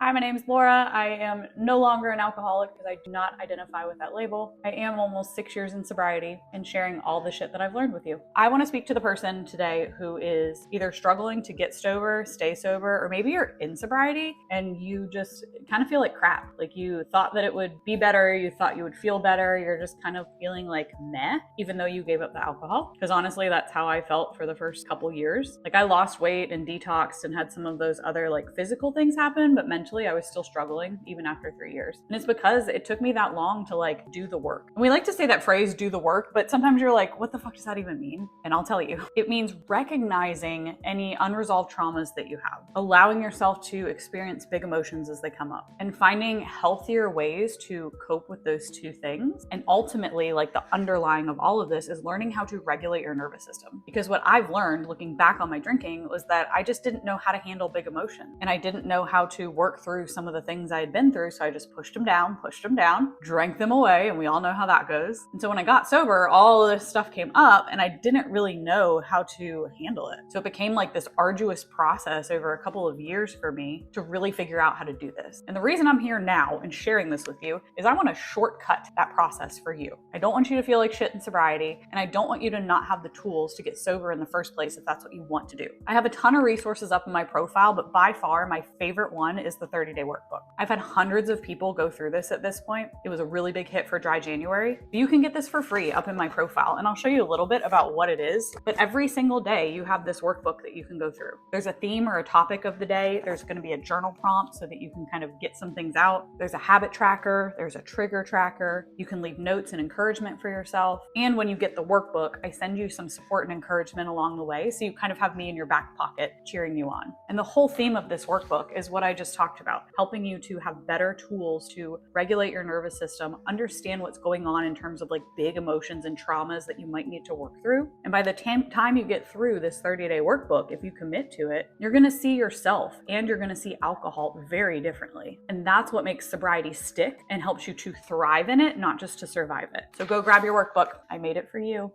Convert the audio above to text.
Hi, my name is Laura. I am no longer an alcoholic because I do not identify with that label. I am almost 6 years in sobriety and sharing all the shit that I've learned with you. I want to speak to the person today who is either struggling to get sober, stay sober, or maybe you're in sobriety and you just kind of feel like crap. Like you thought that it would be better, you thought you would feel better, you're just kind of feeling like meh, even though you gave up the alcohol. Because honestly, that's how I felt for the first couple years. Like I lost weight and detoxed and had some of those other like physical things happen, but mentally I was still struggling even after 3 years. And it's because it took me that long to like do the work. And we like to say that phrase, do the work, but sometimes you're like, what the fuck does that even mean? And I'll tell you, it means recognizing any unresolved traumas that you have, allowing yourself to experience big emotions as they come up, and finding healthier ways to cope with those two things. And ultimately, like the underlying of all of this is learning how to regulate your nervous system. Because what I've learned looking back on my drinking was that I just didn't know how to handle big emotion. And I didn't know how to work through some of the things I had been through. So I just pushed them down, drank them away. And we all know how that goes. And so when I got sober, all of this stuff came up and I didn't really know how to handle it. So it became like this arduous process over a couple of years for me to really figure out how to do this. And the reason I'm here now and sharing this with you is I want to shortcut that process for you. I don't want you to feel like shit in sobriety, and I don't want you to not have the tools to get sober in the first place if that's what you want to do. I have a ton of resources up in my profile, but by far my favorite one is the 30-day workbook. I've had hundreds of people go through this at this point. It was a really big hit for dry January. You can get this for free up in my profile, and I'll show you a little bit about what it is. But every single day you have this workbook that you can go through. There's a theme or a topic of the day. There's going to be a journal prompt so that you can kind of get some things out. There's a habit tracker. There's a trigger tracker. You can leave notes and encouragement for yourself. And when you get the workbook, I send you some support and encouragement along the way. So you kind of have me in your back pocket cheering you on. And the whole theme of this workbook is what I just talked about, helping you to have better tools to regulate your nervous system, understand what's going on in terms of like big emotions and traumas that you might need to work through. And by the time you get through this 30-day workbook, if you commit to it, you're going to see yourself and you're going to see alcohol very differently. And that's what makes sobriety stick and helps you to thrive in it, not just to survive it. So go grab your workbook. I made it for you.